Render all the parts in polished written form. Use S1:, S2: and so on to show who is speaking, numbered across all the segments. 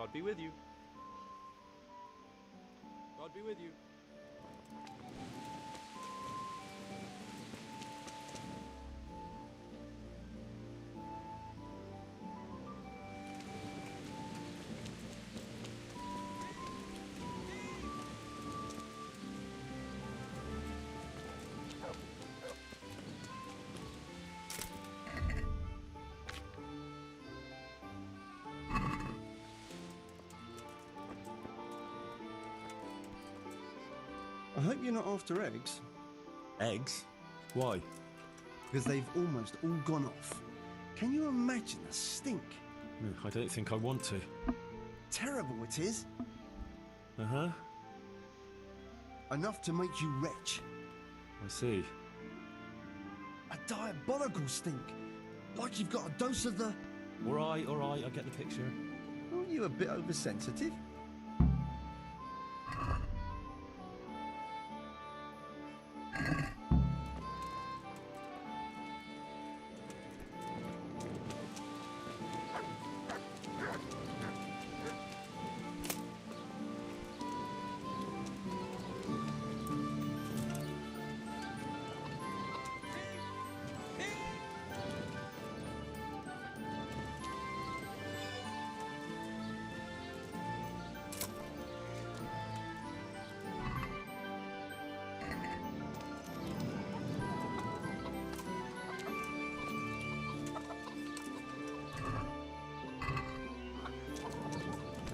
S1: God be with you. God be with you.
S2: I hope you're not after eggs,
S3: Eggs? Why?
S2: because they've almost all gone off. Can you imagine the stink?
S3: I don't think I want to.
S2: Terrible it is.
S3: Uh-huh.
S2: Enough to make you retch.
S3: I see.
S2: A diabolical stink. Like you've got a dose of the...
S3: All right, I get the picture.
S2: Aren't you a bit oversensitive?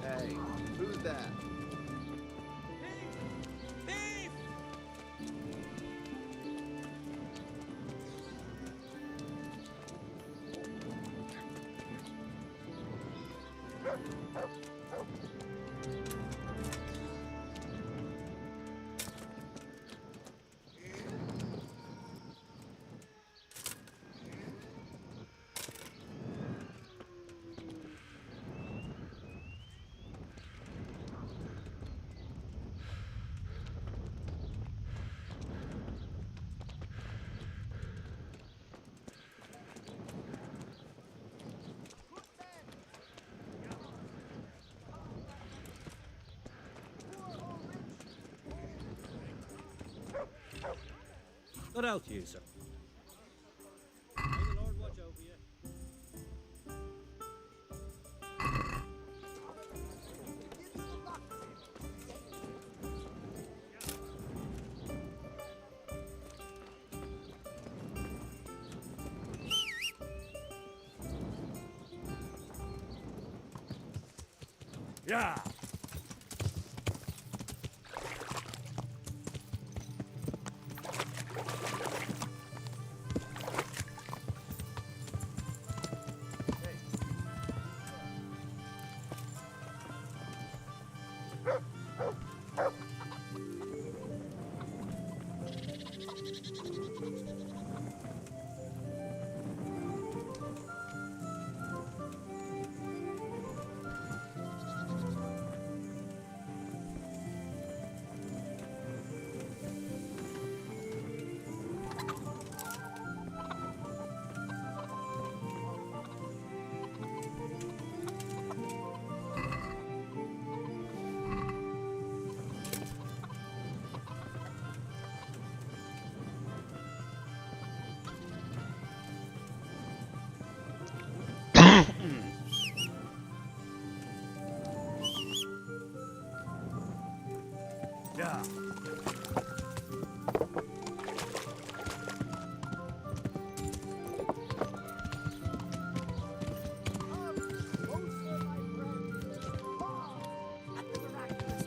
S4: Hey, who's that?
S1: What else you, sir? May the Lord watch over you. Yeah. Yeah.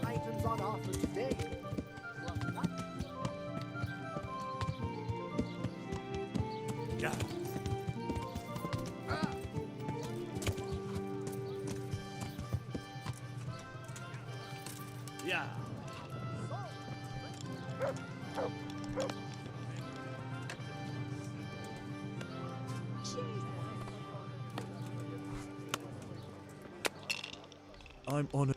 S4: Items on offer today.
S1: Yeah. Yeah.
S3: I'm on it.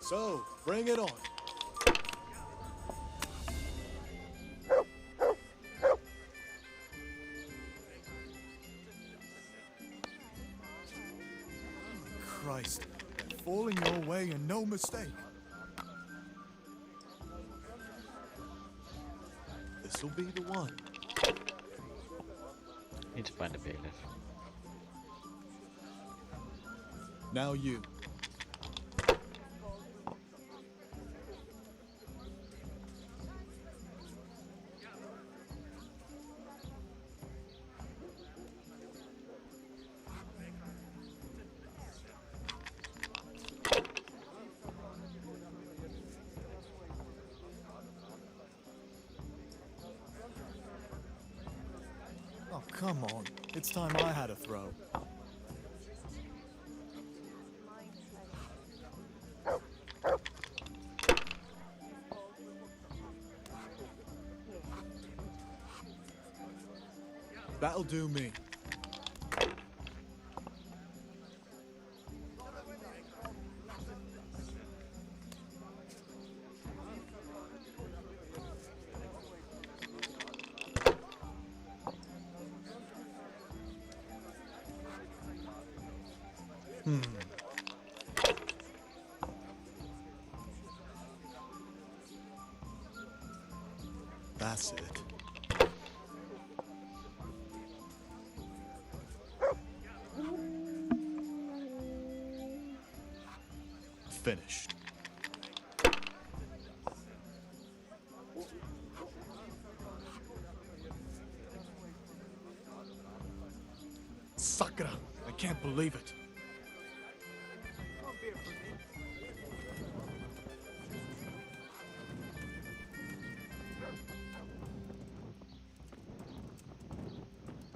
S5: So, bring it on. Christ, falling your way and no mistake. This'll be the one.
S6: Need to find a bailiff.
S5: Now you. Oh, come on. It's time I had a throw. That'll do me. That's it. Finished. Sakura! I can't believe it.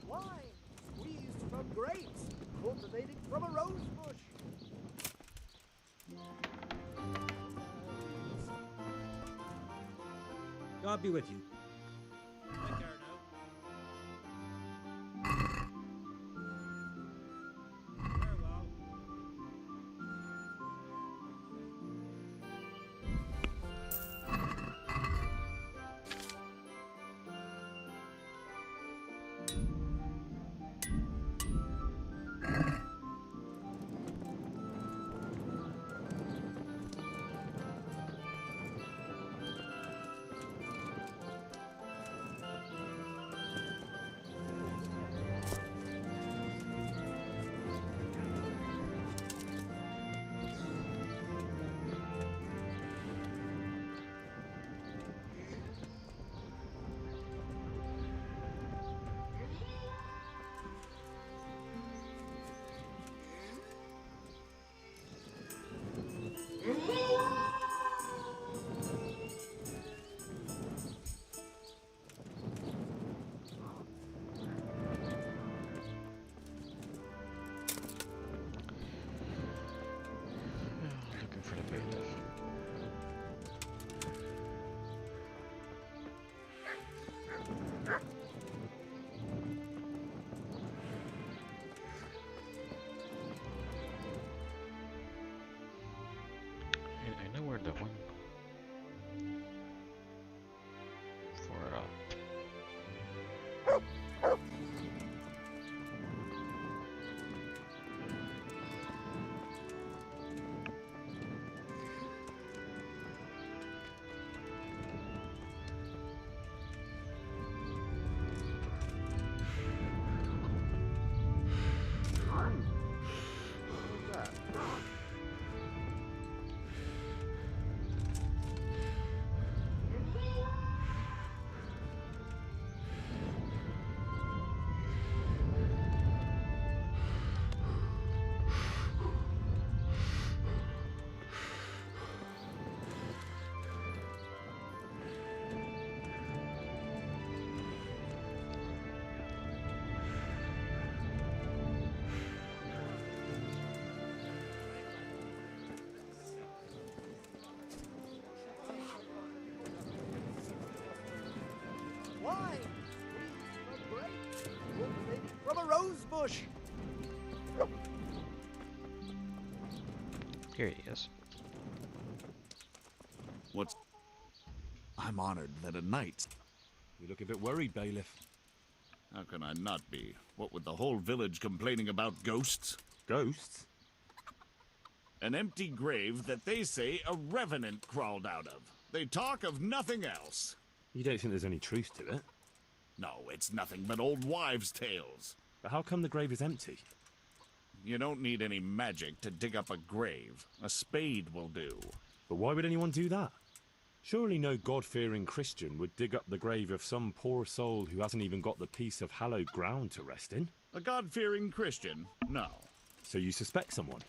S4: Wine, squeezed from grapes, cultivated from a rose bush.
S1: God be with you. Take care now. Farewell.
S6: Looking for the bailiff. I know where the one for
S4: What's that? Wine, squeezed from grapes, cultivated from a rose bush.
S6: here he is.
S7: I'm honored that a knight...
S3: You look a bit worried, bailiff.
S7: How can I not be? What with the whole village complaining about ghosts?
S3: Ghosts?
S7: An empty grave that they say a revenant crawled out of. They talk of nothing else.
S3: You don't think there's any truth to it?
S7: No, it's nothing but old wives' tales.
S3: But how come the grave is empty?
S7: You don't need any magic to dig up a grave. A spade will do.
S3: But why would anyone do that? Surely no God-fearing Christian would dig up the grave of some poor soul who hasn't even got the piece of hallowed ground to rest in.
S7: A God-fearing Christian? No.
S3: So you suspect someone?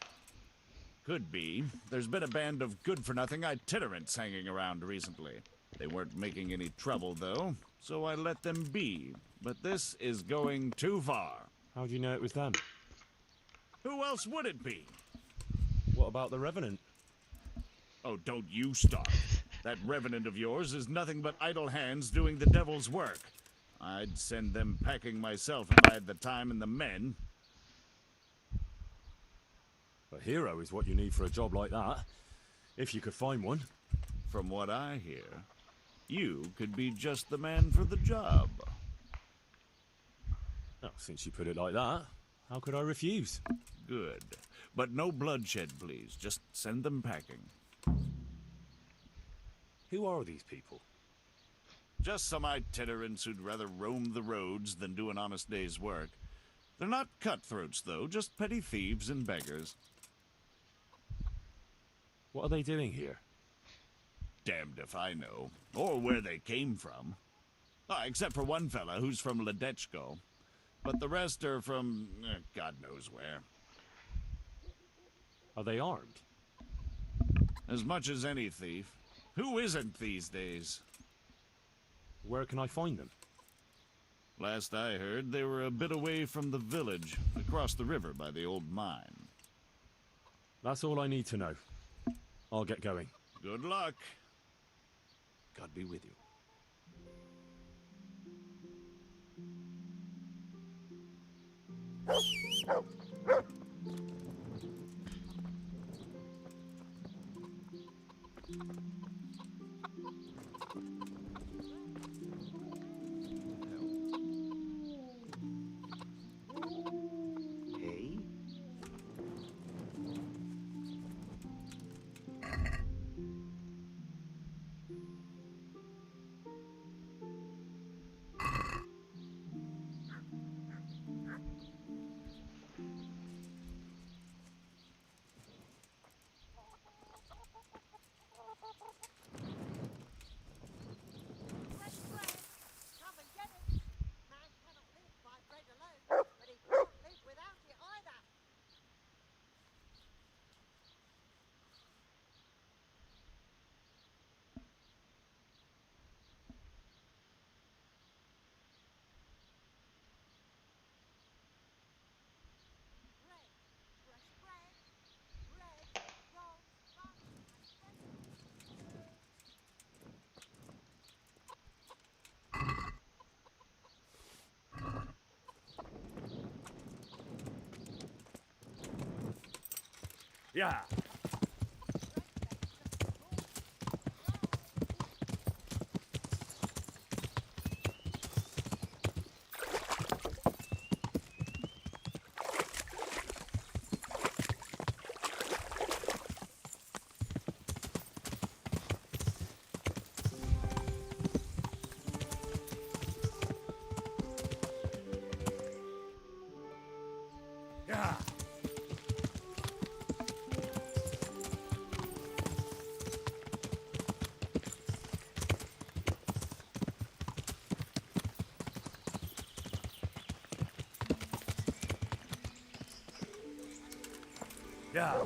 S7: Could be. There's been a band of good-for-nothing itinerants hanging around recently. They weren't making any trouble, though, so I let them be. But this is going too far.
S3: How do you know it was them?
S7: Who else would it be?
S3: What about the Revenant?
S7: Oh, don't you start. That revenant of yours is nothing but idle hands doing the devil's work. I'd send them packing myself if I had the time and the men.
S3: A hero is what you need for a job like that. If you could find one.
S7: From what I hear, you could be just the man for the job.
S3: Oh, since you put it like that, how could I refuse?
S7: Good. But no bloodshed, please. Just send them packing.
S3: Who are these people?
S7: Just some itinerants who'd rather roam the roads than do an honest day's work. They're not cutthroats, though, just petty thieves and beggars.
S3: What are they doing here?
S7: Damned if I know. Or where they came from. Except for one fella who's from Ledechko. But the rest are from... God knows where.
S3: Are they armed?
S7: As much as any thief. Who isn't these days?
S3: Where can I find them?
S7: Last I heard, they were a bit away from the village, across the river by the old mine.
S3: That's all I need to know. I'll get going.
S7: Good luck. God be with you.
S4: Hey?
S8: Come and get it. Man cannot live by bread alone, but he can't live without it either. Bread, fresh bread, rolls, buns, and bread.
S3: Yeah.
S5: Yeah. Yeah.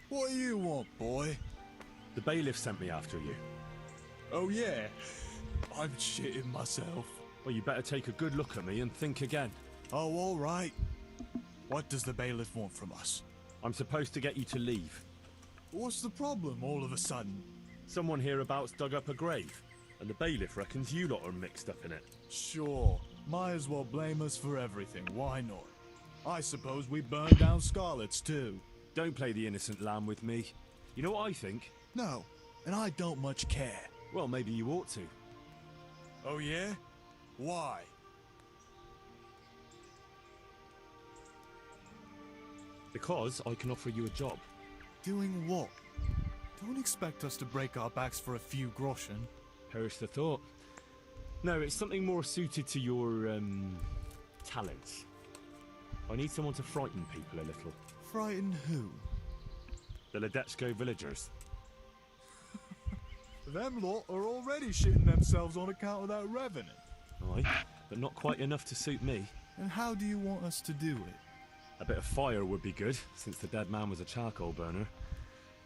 S5: What do you want, boy?
S3: The bailiff sent me after you.
S5: Oh yeah, I'm shitting myself.
S3: Well, you better take a good look at me and think again.
S5: Oh, all right. What does the bailiff want from us?
S3: I'm supposed to get you to leave.
S5: What's the problem all of a sudden?
S3: Someone hereabouts dug up a grave, and the bailiff reckons you lot are mixed up in it.
S5: Sure, might as well blame us for everything, why not? I suppose we burned down Scarlet's too.
S3: Don't play the innocent lamb with me. You know what I think?
S5: No, and I don't much care.
S3: Well, maybe you ought to.
S5: Oh yeah? Why?
S3: Because I can offer you a job.
S5: Doing what? Don't expect us to break our backs for a few groschen.
S3: Perish the thought. No, it's something more suited to your, talents. I need someone to frighten people a little.
S5: Frighten who?
S3: The Ledechko villagers.
S5: Them lot are already shitting themselves on account of that revenant.
S3: Aye, but not quite enough to suit me.
S5: And how do you want us to do it?
S3: A bit of fire would be good, since the dead man was a charcoal burner.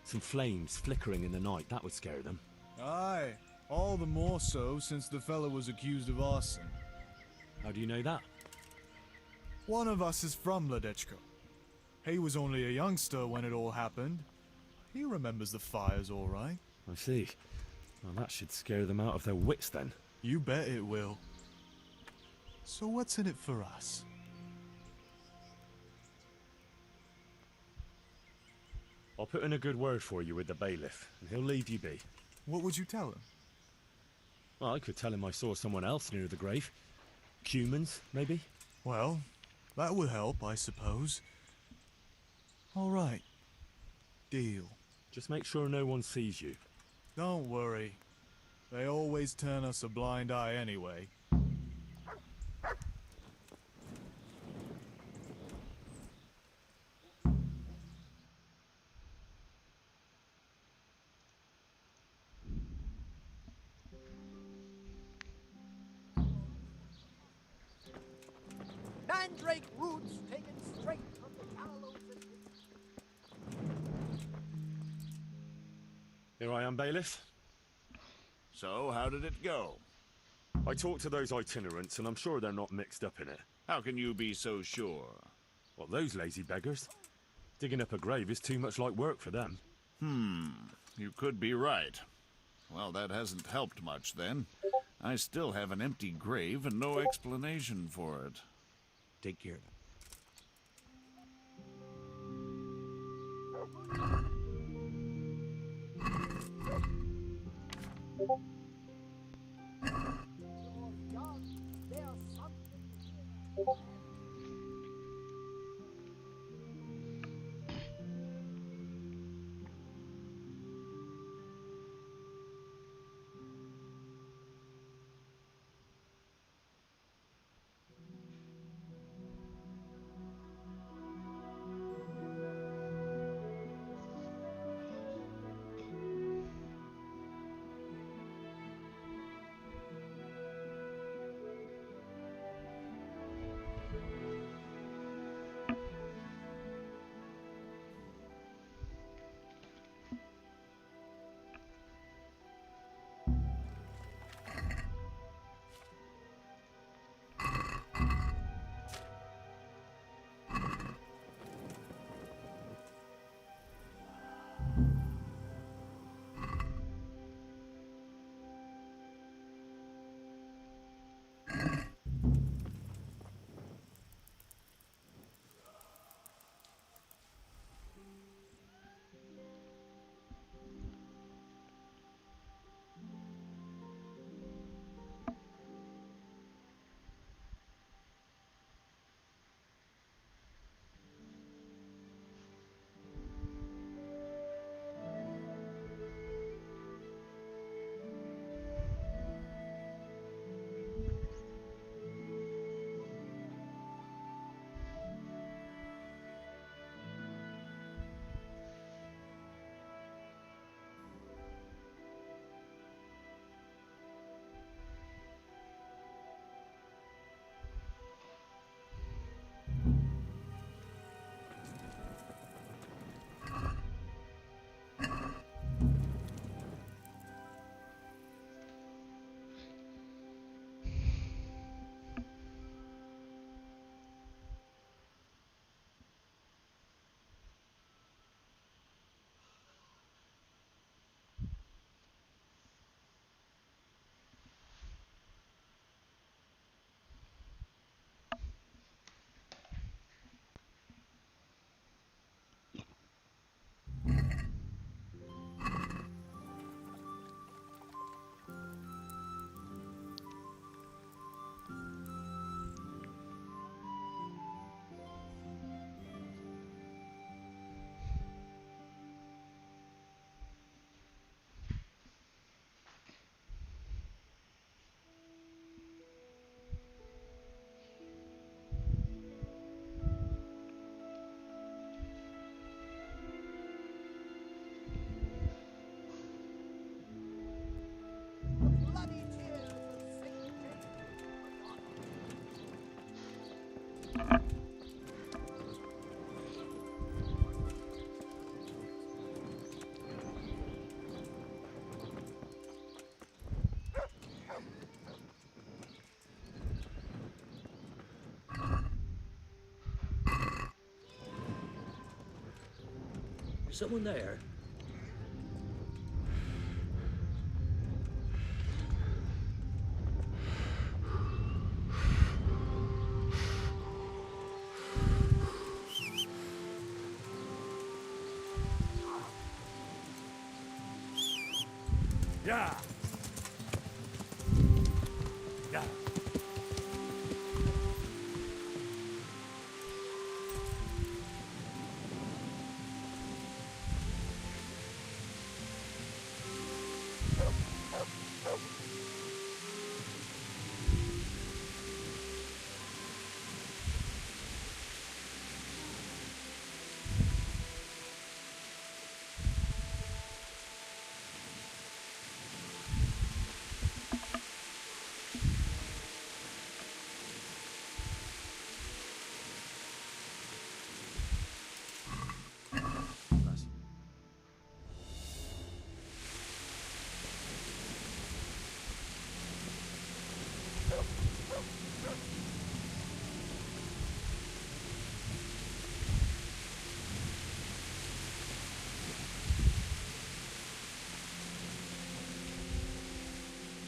S3: Some flames flickering in the night, that would scare them.
S5: Aye, all the more so since the fella was accused of arson.
S3: How do you know that?
S5: One of us is from Ledechko. He was only a youngster when it all happened. He remembers the fires all right.
S3: I see. Well, that should scare them out of their wits then.
S5: You bet it will. So what's in it for us?
S3: I'll put in a good word for you with the bailiff, and he'll leave you be.
S5: What would you tell him?
S3: Well, I could tell him I saw someone else near the grave. Humans, maybe?
S5: Well, that would help, I suppose. All right. Deal.
S3: Just make sure no one sees you.
S5: Don't worry. They always turn us a blind eye anyway.
S4: Mandrake roots taken straight from the gallows.
S3: Here I am, bailiff.
S7: So, how did it go?
S3: I talked to those itinerants, and I'm sure they're not mixed up in it.
S7: How can you be so sure?
S3: Well, those lazy beggars. Digging up a grave is too much like work for them.
S7: You could be right. Well, that hasn't helped much then. I still have an empty grave and no explanation for it.
S2: Take care of it.
S4: You're young. There's something here.
S9: someone there?
S3: Yeah. Yeah.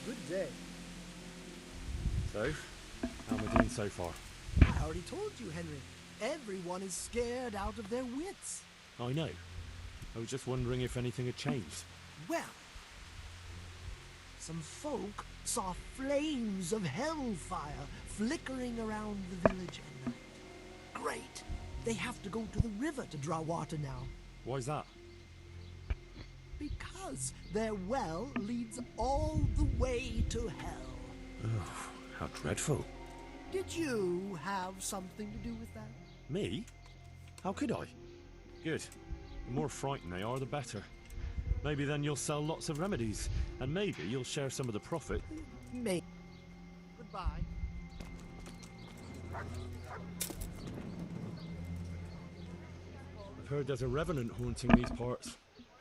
S4: Good day.
S3: So, how am I doing so far?
S4: I already told you, Henry. Everyone is scared out of their wits.
S3: I know. I was just wondering if anything had changed.
S4: Well, some folk saw flames of hellfire flickering around the village at night. Great! They have to go to the river to draw water now.
S3: Why's that?
S4: Because their well leads all the way to hell.
S3: Oh, how dreadful.
S4: Did you have something to do with that?
S3: Me? How could I? Good. The more frightened they are, the better. Maybe then you'll sell lots of remedies, and maybe you'll share some of the profit.
S4: Maybe. Goodbye.
S3: I've heard there's a revenant haunting these parts.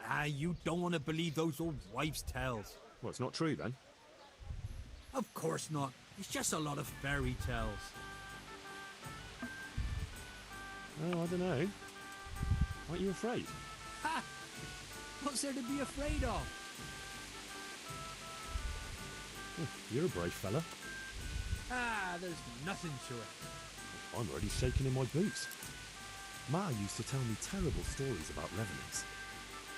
S10: Ah, you don't want to believe those old wives' tales.
S3: Well, it's not true then.
S10: Of course not. It's just a lot of fairy tales.
S3: Oh, I don't know. Aren't you afraid?
S10: Ha! What's there to be afraid of?
S3: You're a brave fella.
S10: Ah, there's nothing to it.
S3: I'm already shaking in my boots. Ma used to tell me terrible stories about revenants.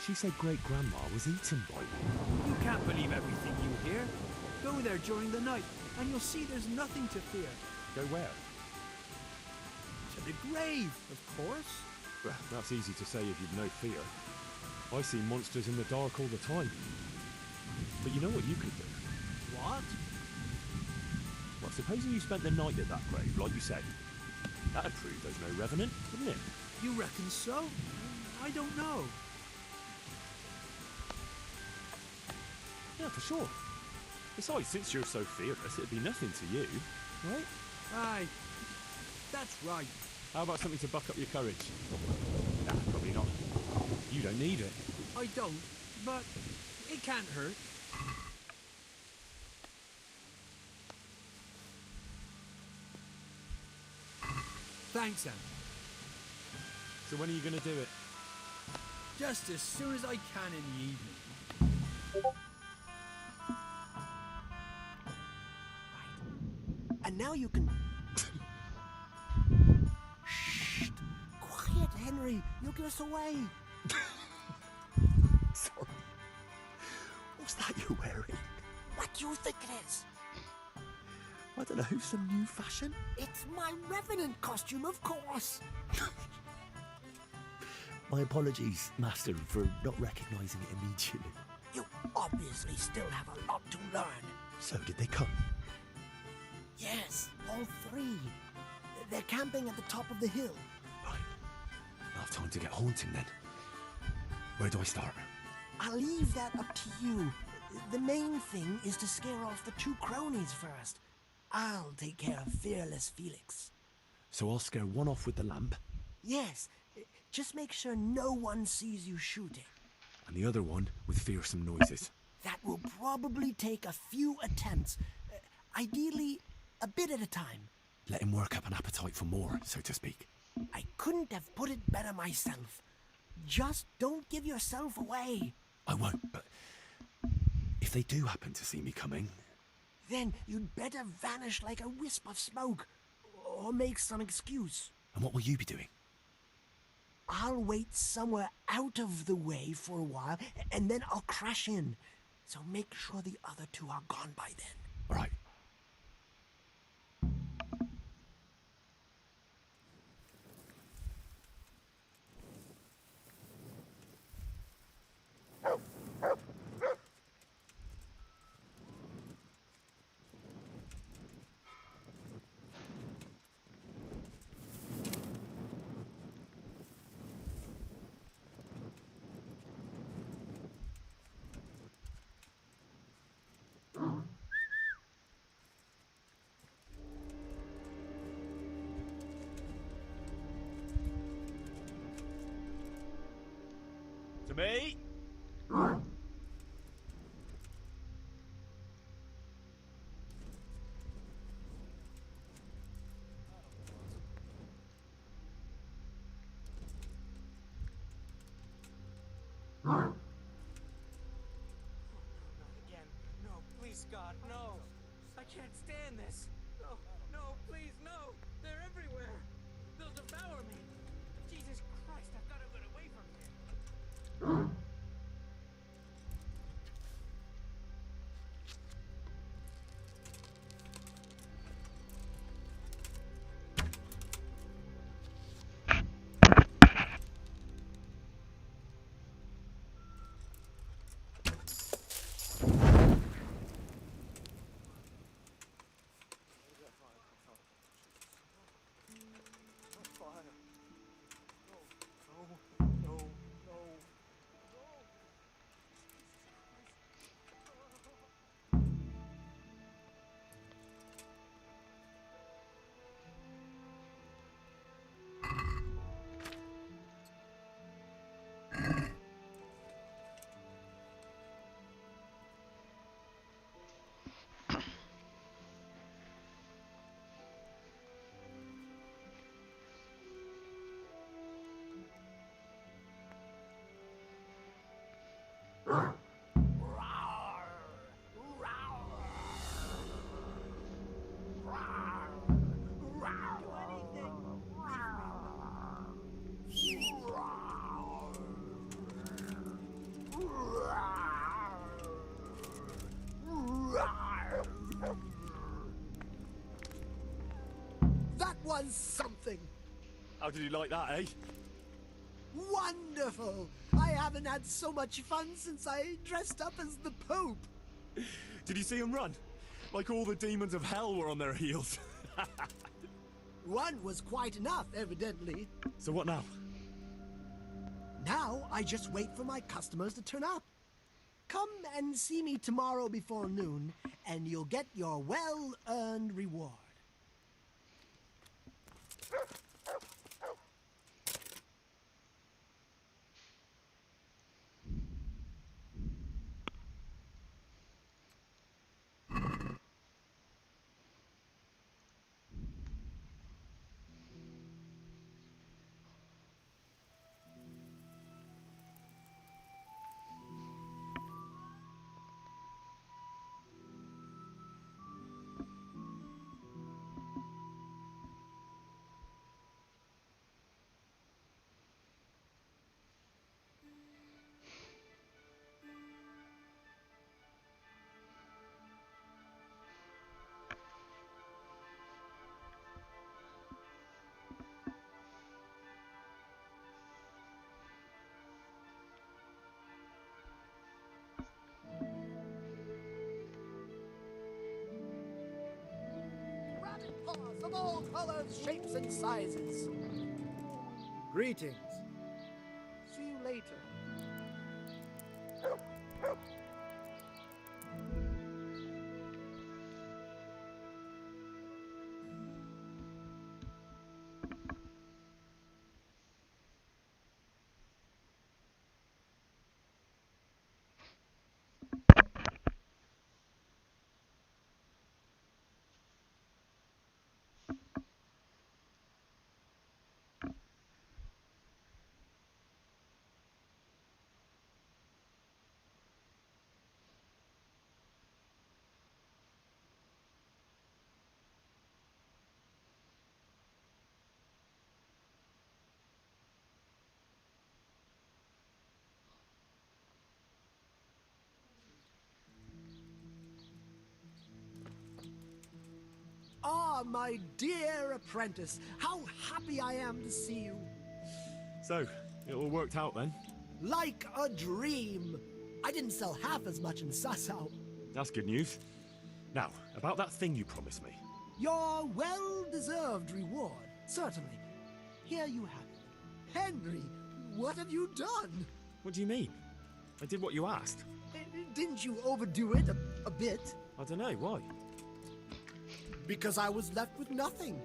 S3: She said great-grandma was eaten by one.
S10: You can't believe everything you hear. Go there during the night, and you'll see there's nothing to fear.
S3: Go where?
S10: To the grave, of course.
S3: Well, that's easy to say if you've no fear. I see monsters in the dark all the time. But you know what you could do?
S10: What?
S3: Well, supposing you spent the night at that grave, like you said. That'd prove there's no revenant, wouldn't it?
S10: You reckon so? I don't know.
S3: Yeah, for sure. Besides, since you're so fearless, it'd be nothing to you, right?
S10: Aye, that's right.
S3: How about something to buck up your courage? Nah, probably not. You don't need it.
S10: I don't, but it can't hurt. Thanks, Anne.
S3: So when are you going to do it?
S10: Just as soon as I can in the evening.
S4: And now you can... Shh! Quiet, Henry. You'll give us away.
S2: Sorry. What's that you're wearing?
S4: What do you think it is?
S2: I don't know, some new fashion?
S4: It's my Revenant costume, of course.
S2: My apologies, Master, for not recognising it immediately.
S4: You obviously still have a lot to learn.
S2: So did they come?
S4: Yes, all three. They're camping at the top of the hill.
S2: Right. I'll have time to get haunting then. Where do I start?
S4: I'll leave that up to you. The main thing is to scare off the two cronies first. I'll take care of Fearless Felix.
S2: So I'll scare one off with the lamp,
S4: Yes, just make sure no one sees you shooting.
S2: and the other one with fearsome noises.
S4: That will probably take a few attempts. Ideally, a bit at a time.
S2: Let him work up an appetite for more, so to speak.
S4: I couldn't have put it better myself. Just don't give yourself away.
S3: I won't, but if they do happen to see me coming,
S4: Then you'd better vanish like a wisp of smoke, or make some excuse.
S3: and what will you be doing?
S4: I'll wait somewhere out of the way for a while, and then I'll crash in. So make sure the other two are gone by then.
S3: All right. To me.
S10: Not again. No, please, God, no. I can't stand this. No, no, please, no. They're everywhere. They'll devour me. Jesus Christ, I've got to get away from here.
S4: That was something.
S3: How did you like that, eh?
S4: Wonderful! I haven't had so much fun since I dressed up as the Pope.
S3: Did you see him run? Like all the demons of hell were on their heels.
S4: One was quite enough, evidently.
S3: So what now?
S4: Now I just wait for my customers to turn up. Come and see me tomorrow before noon, and you'll get your well-earned reward. Rabbit paws of all colors, shapes, and sizes.
S10: Greetings.
S4: See you later. my dear apprentice. How happy I am to see you.
S3: So, it all worked out then?
S4: Like a dream. I didn't sell half as much in Sasau.
S3: That's good news. Now, about that thing you promised me.
S4: Your well-deserved reward, certainly. Here you have it. Henry, what have you done?
S3: What do you mean? I did what you asked.
S4: Didn't you overdo it a bit?
S3: I don't know, why?
S4: Because I was left with nothing.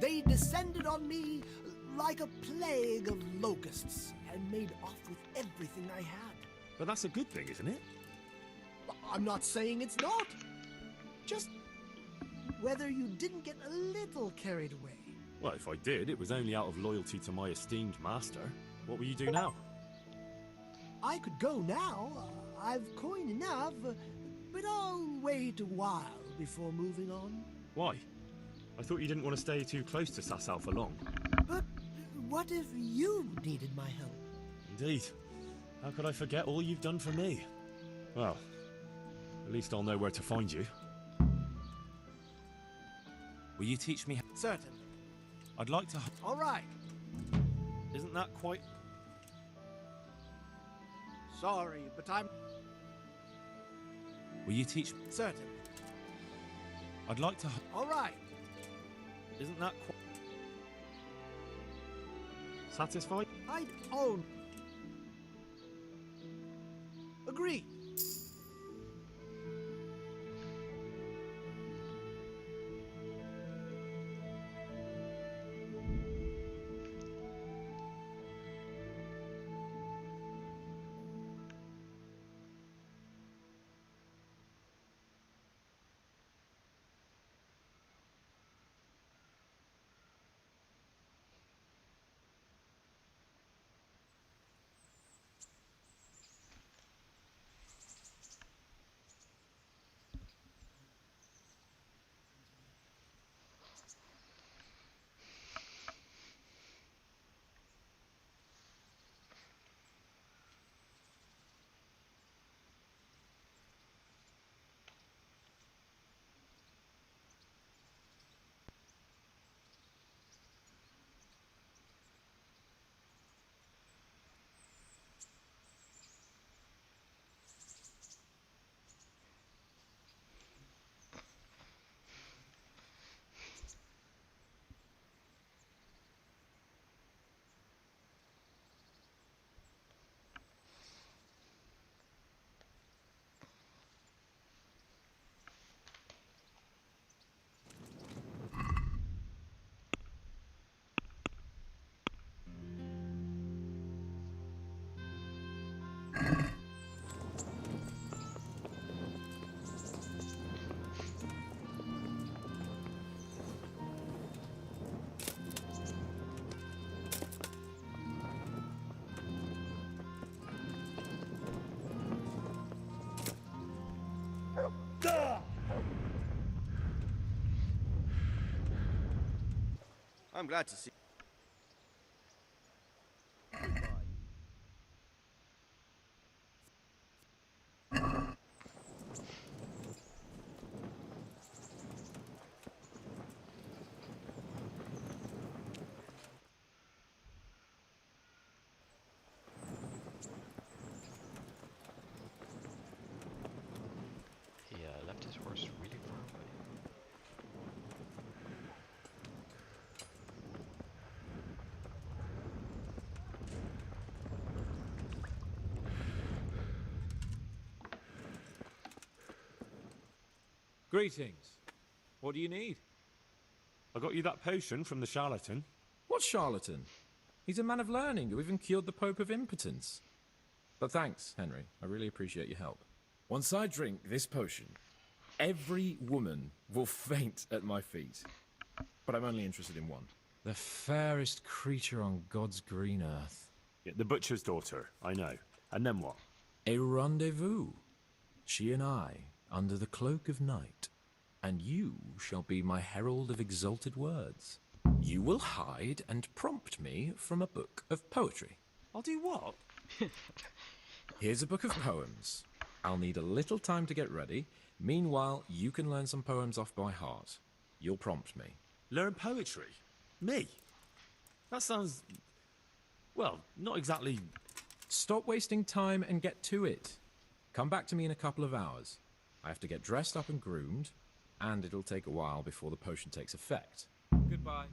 S4: They descended on me like a plague of locusts and made off with everything I had.
S3: But that's a good thing, isn't it?
S4: I'm not saying it's not. Just whether you didn't get a little carried away.
S3: Well, if I did, it was only out of loyalty to my esteemed master. What will you do now?
S4: I could go now. I've coin enough, but I'll wait a while before moving on.
S3: Why? I thought you didn't want to stay too close to Sasau for long.
S4: But what if you needed my help?
S3: Indeed. How could I forget all you've done for me? Well, at least I'll know where to find you.
S9: Will you teach me?
S4: Certainly.
S9: I'd like to.
S4: All right.
S3: Isn't that quite...
S4: Sorry, but I'm...
S9: Will you teach?
S4: Certainly.
S9: I'd like to.
S4: All right.
S3: Isn't that quite... Satisfied?
S4: I'd own... Agree.
S11: I'm glad to see.
S6: He left his horse really far away.
S12: Greetings. What do you need?
S3: I got you that potion from the charlatan.
S12: What charlatan? He's a man of learning who even cured the Pope of impotence. But thanks, Henry. I really appreciate your help. Once I drink this potion, every woman will faint at my feet. But I'm only interested in one. The fairest creature on God's green earth.
S3: Yeah, the butcher's daughter, I know. And then what?
S12: A rendezvous. She and I, under the cloak of night. And you shall be my herald of exalted words. You will hide and prompt me from a book of poetry.
S3: I'll do what?
S12: Here's a book of poems. I'll need a little time to get ready. Meanwhile, you can learn some poems off by heart. you'll prompt me.
S3: Learn poetry? Me? That sounds... well, not exactly...
S12: Stop wasting time and get to it. Come back to me in a couple of hours. I have to get dressed up and groomed, and it'll take a while before the potion takes effect. Goodbye.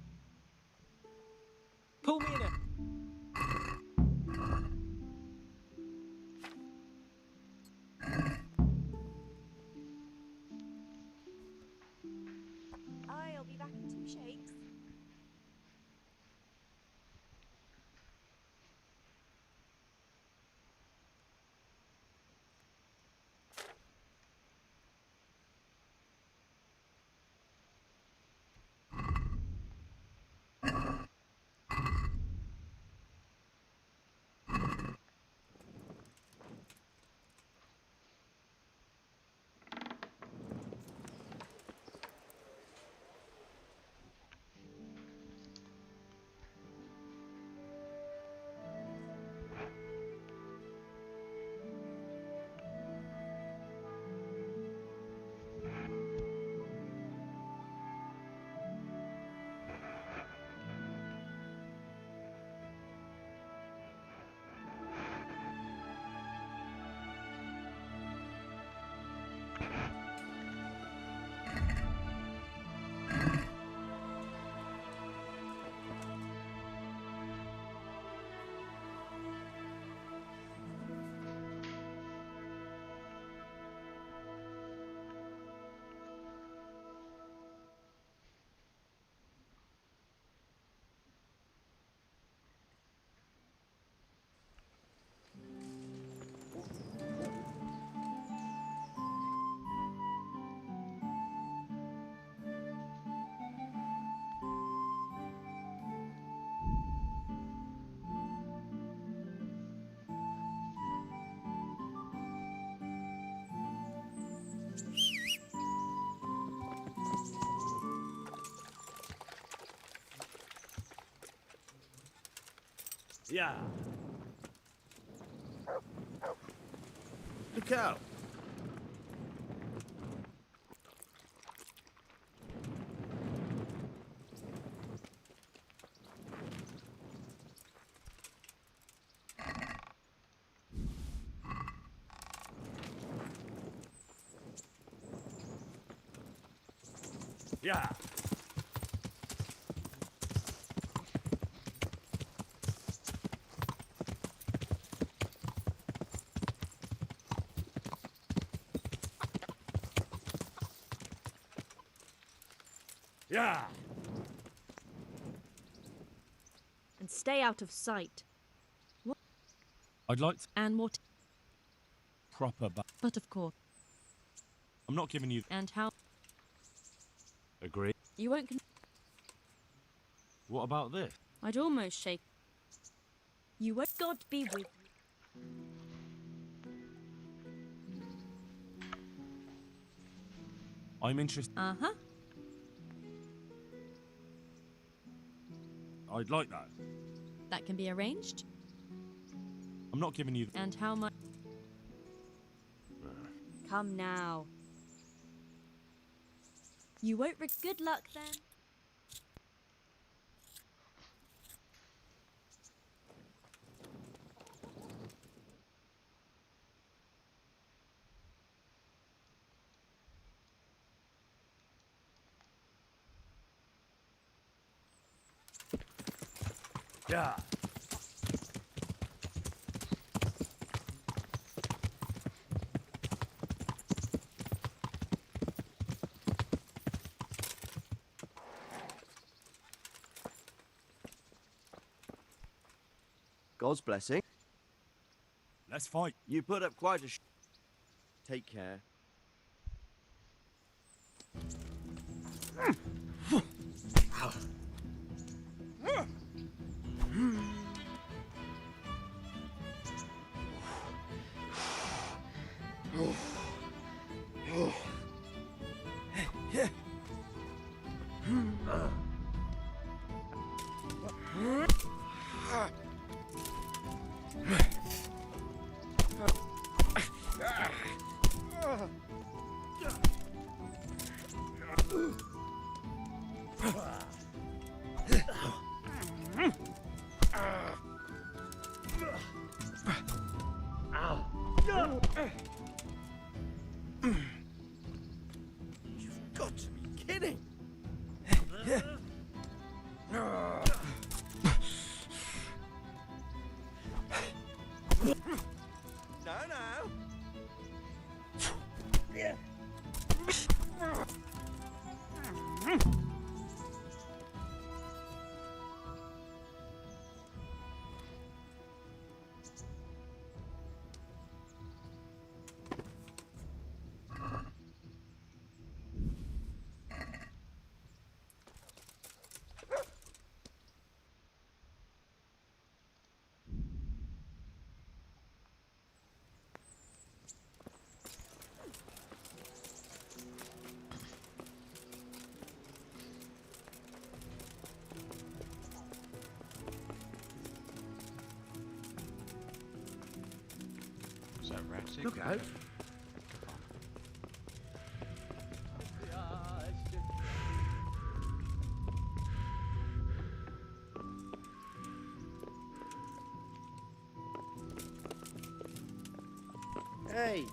S10: Pull me in it.
S11: I'll be back in 2 shakes.
S3: Yeah.
S7: Look out!
S3: Yeah. Yeah.
S11: And stay out of sight. What?
S9: I'd like to
S11: And what?
S9: proper
S11: But of course.
S9: I'm not giving you...
S11: And how?
S3: Agree.
S11: You won't.
S3: What about this?
S11: I'd almost shake. You won't. God be with you.
S9: I'm interested...
S11: Uh-huh.
S3: I'd like that.
S11: That can be arranged.
S9: I'm not giving you...
S11: And how much? Come now. You won't. Good luck then.
S3: Yeah.
S13: God's blessing.
S9: Let's fight.
S13: You put up quite a Take care.
S6: Ramsey,
S12: Look out.
S13: Hey!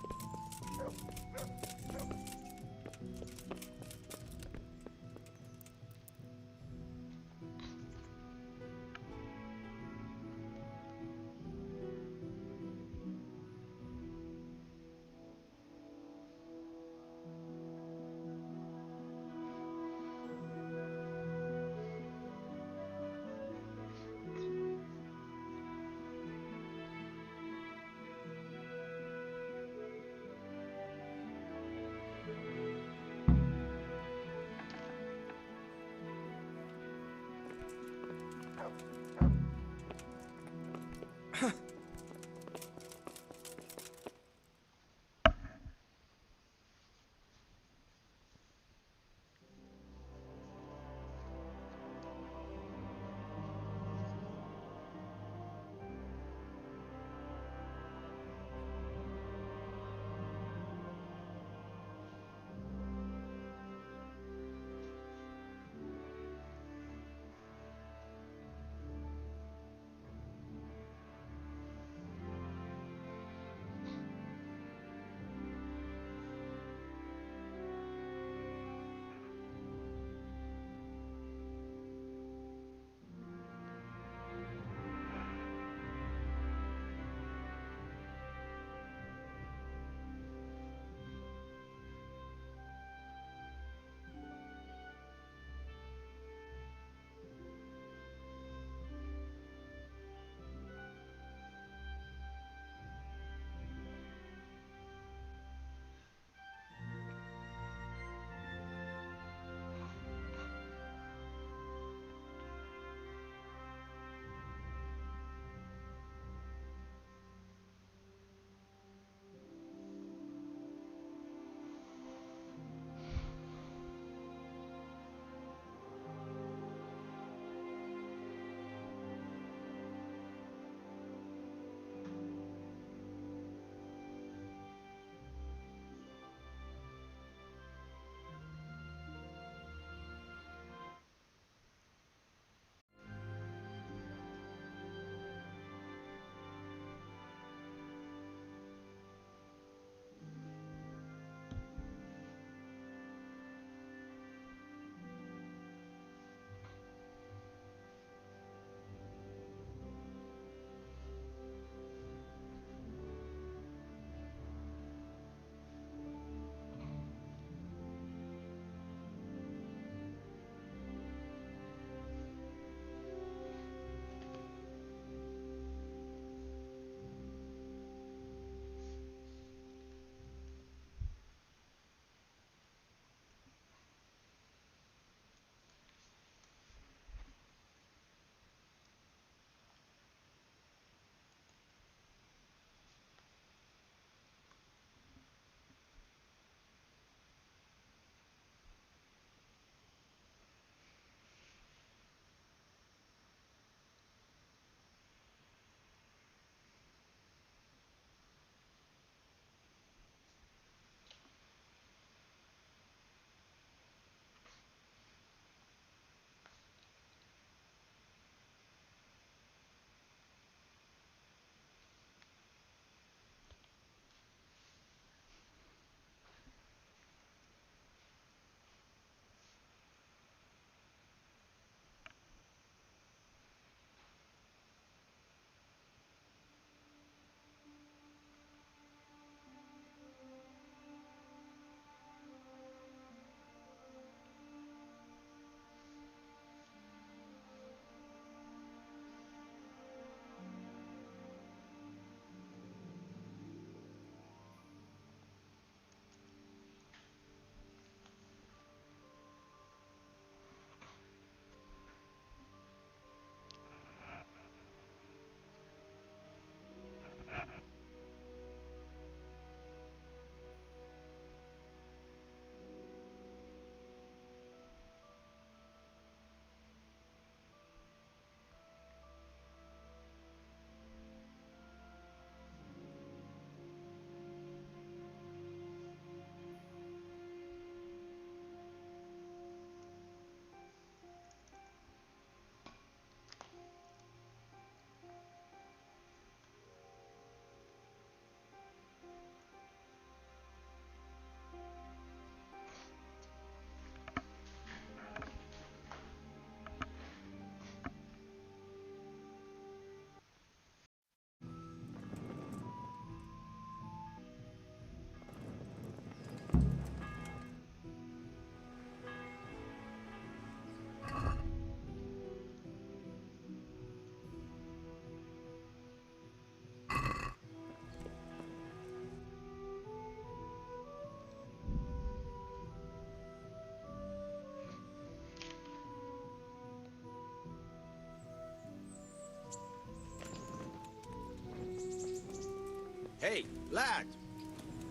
S13: Hey, lad!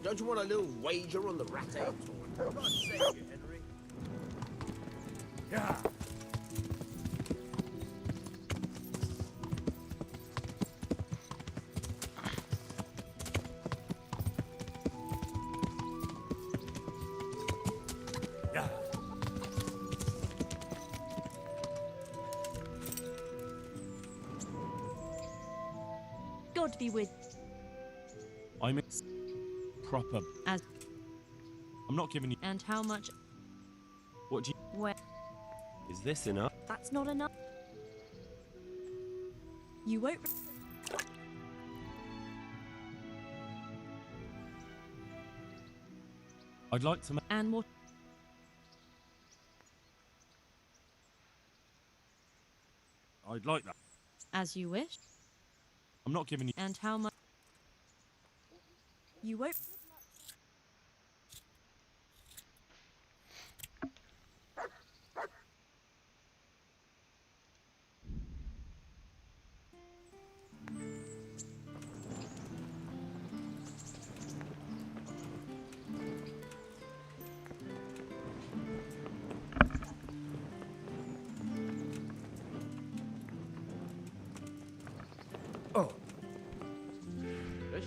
S13: Don't you want a little wager on the rat tail toy? God save you, Henry.
S5: Yeah. Yeah.
S11: God be with
S9: I'm proper.
S11: as
S9: I'm not giving you.
S11: and how much
S9: What do you?
S11: where
S14: Is this enough?
S11: that's not enough. You won't
S9: I'd like to.
S11: and what
S9: I'd like that.
S11: as you wish.
S9: I'm not giving you.
S11: And how much you won't
S13: Oh. Good.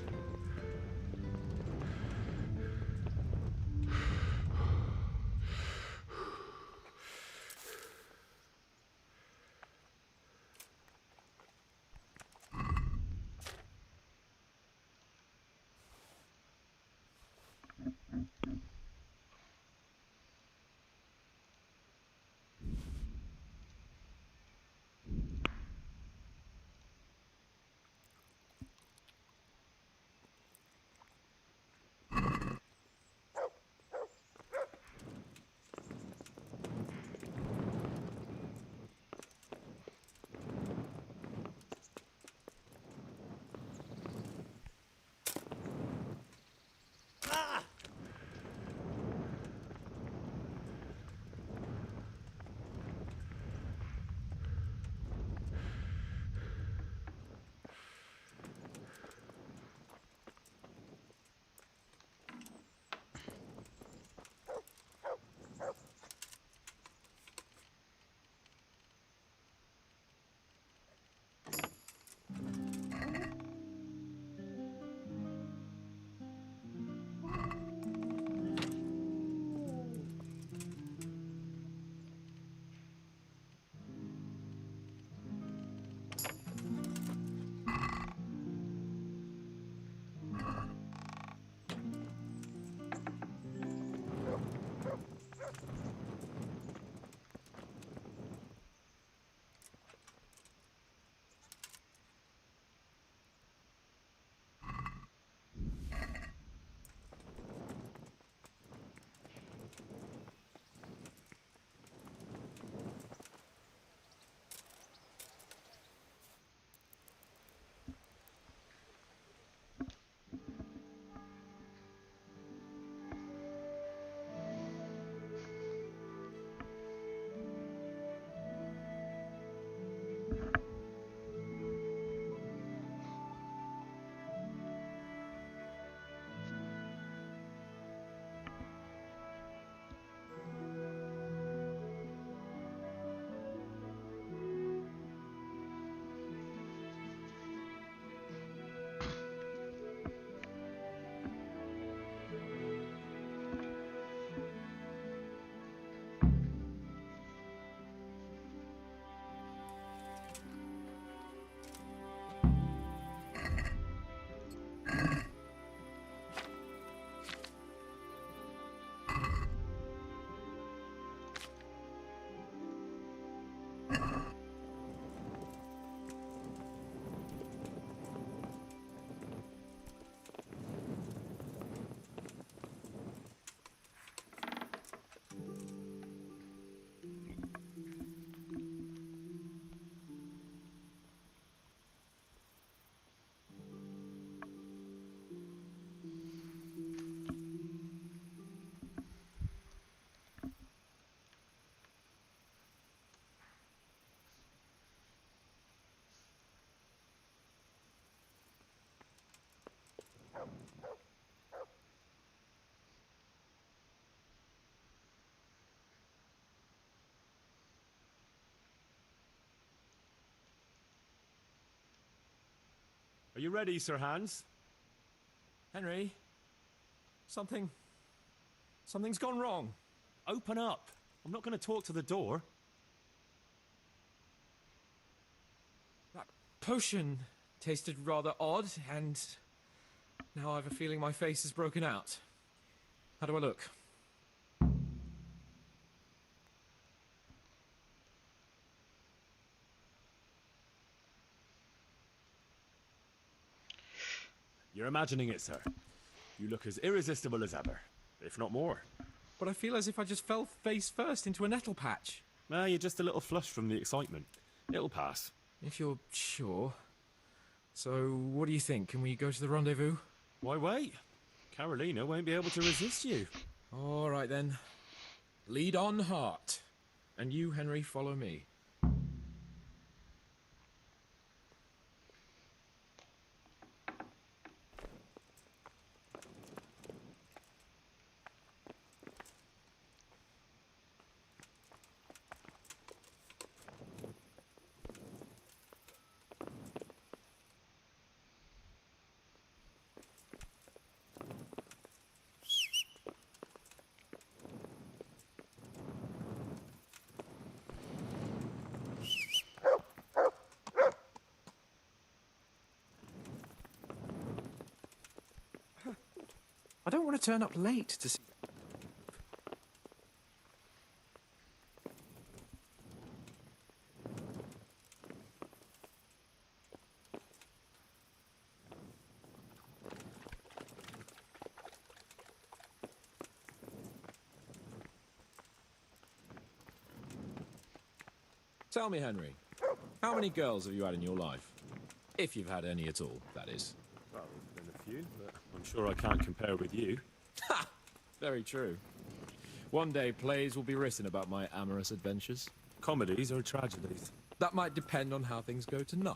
S3: Are you ready, Sir Hans?
S12: Henry, something's gone wrong.
S3: Open up. I'm not going to talk to the door.
S12: That potion tasted rather odd, and now I have a feeling my face is broken out. How do I look?
S3: You're imagining it, sir. You look as irresistible as ever, if not more.
S12: But I feel as if I just fell face first into a nettle patch.
S3: You're just a little flushed from the excitement. It'll pass.
S12: If you're sure. So, what do you think? Can we go to the rendezvous?
S3: Why wait? Carolina won't be able to resist you.
S12: All right, then. Lead on, heart. And you, Henry, follow me. I don't want to turn up late to see... Tell me, Henry, how many girls have you had in your life? If you've had any at all, that is.
S3: Well, there's been a few, but I'm sure I can't compare with you.
S12: Ha! Very true. One day plays will be written about my amorous adventures.
S3: Comedies or tragedies?
S12: That might depend on how things go tonight.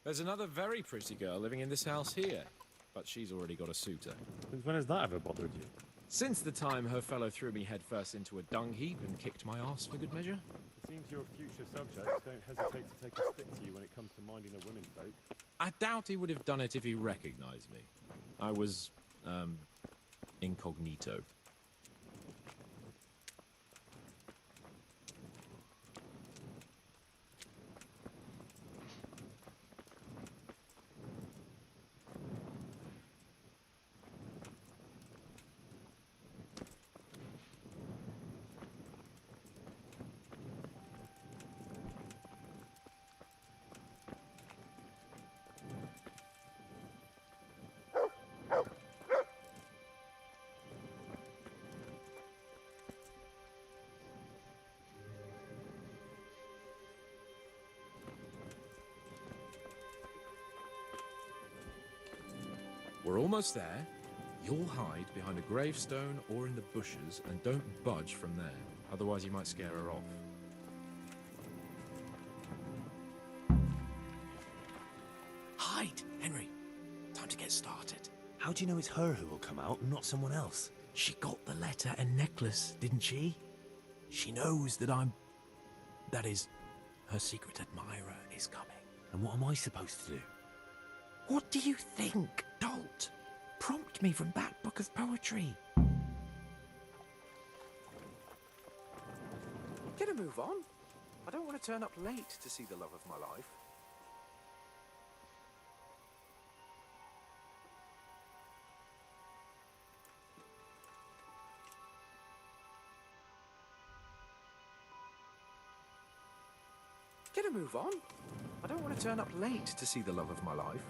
S12: There's another very pretty girl living in this house here, but she's already got a suitor.
S3: Since when has that ever bothered you?
S12: Since the time her fellow threw me headfirst into a dung heap and kicked my arse for good measure.
S3: It seems your future subjects don't hesitate to take a stick to you when it comes to minding a womenfolk.
S12: I doubt he would have done it if he recognized me. I was, incognito. We're almost there. You'll hide behind a gravestone or in the bushes and don't budge from there. Otherwise you might scare her off. Hide, Henry. Time to get started.
S14: How do you know it's her who will come out and not someone else?
S12: She got the letter and necklace, didn't she? She knows that that is, her secret admirer is coming.
S14: And what am I supposed to do?
S12: What do you think, dolt? Prompt me from that book of poetry. Get a move on. I don't want to turn up late to see the love of my life. Get a move on. I don't want to turn up late to see the love of my life.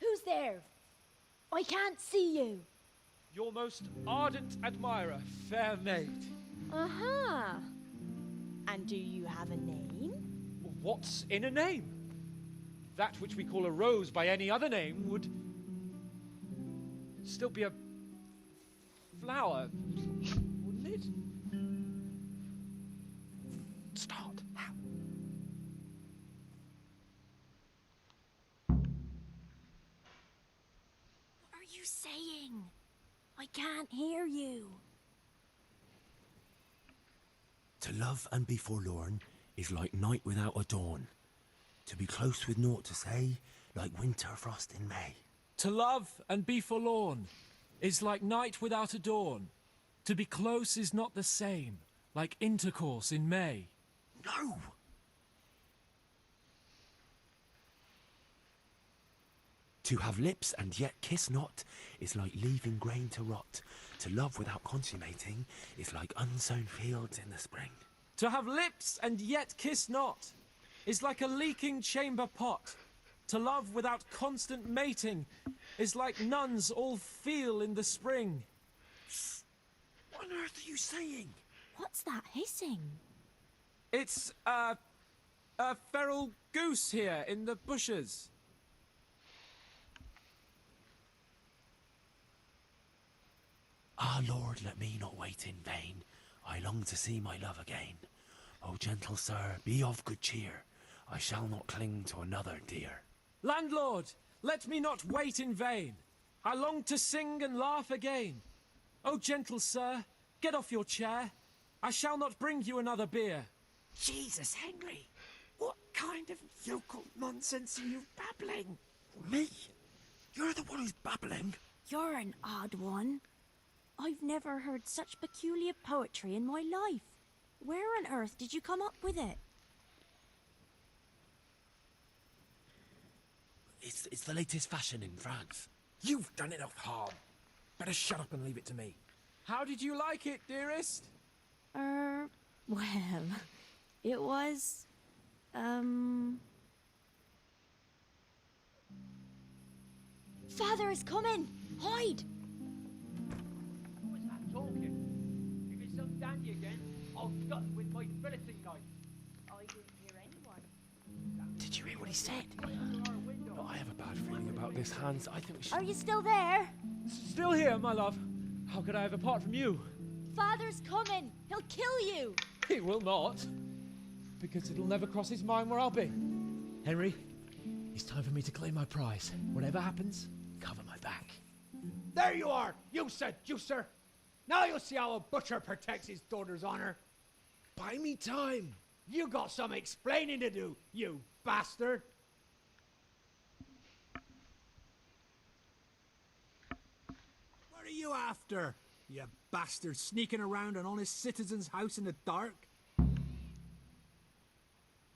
S11: Who's there? I can't see you.
S10: Your most ardent admirer, fair maid.
S11: Uh-huh. And do you have a name?
S10: What's in a name? That which we call a rose by any other name would still be a flower, wouldn't it? Start.
S11: What are you saying? I can't hear you.
S14: To love and be forlorn is like night without a dawn. To be close with naught to say, like winter frost in May.
S15: To love and be forlorn is like night without a dawn. To be close is not the same, like intercourse in May.
S14: No! To have lips and yet kiss not is like leaving grain to rot. To love without consummating is like unsown fields in the spring.
S15: To have lips and yet kiss not is like a leaking chamber pot. To love without constant mating is like nuns all feel in the spring.
S14: What on earth are you saying?
S11: What's that hissing?
S15: It's a feral goose here in the bushes.
S14: Ah, Lord, let me not wait in vain. I long to see my love again. O gentle sir, be of good cheer. I shall not cling to another dear.
S15: Landlord, let me not wait in vain. I long to sing and laugh again. Oh, gentle sir, get off your chair. I shall not bring you another beer.
S13: Jesus, Henry! What kind of yokel nonsense are you babbling?
S14: Me? You're the one who's babbling.
S11: You're an odd one. I've never heard such peculiar poetry in my life. Where on earth did you come up with it?
S14: It's the latest fashion in France.
S12: You've done enough harm. Better shut up and leave it to me.
S15: How did you like it, dearest?
S11: Well, it was, Father is coming! Hide!
S10: Who was that talking? If it's some dandy again, I'll gut with my billeting knife.
S11: I didn't hear anyone.
S14: Did you hear what he said? No, I have a bad feeling about this, Hans. I think we should...
S11: Are you still there?
S10: Still here, my love. How could I have apart from you?
S11: Father's coming! He'll kill you!
S10: He will not. Because it'll never cross his mind where I'll be. Henry, it's time for me to claim my prize. Whatever happens, cover my back.
S4: There you are, you seducer! Now you'll see how a butcher protects his daughter's honor.
S13: Buy me time.
S4: You got some explaining to do, you bastard! What are you after, you bastard, sneaking around an honest citizen's house in the dark?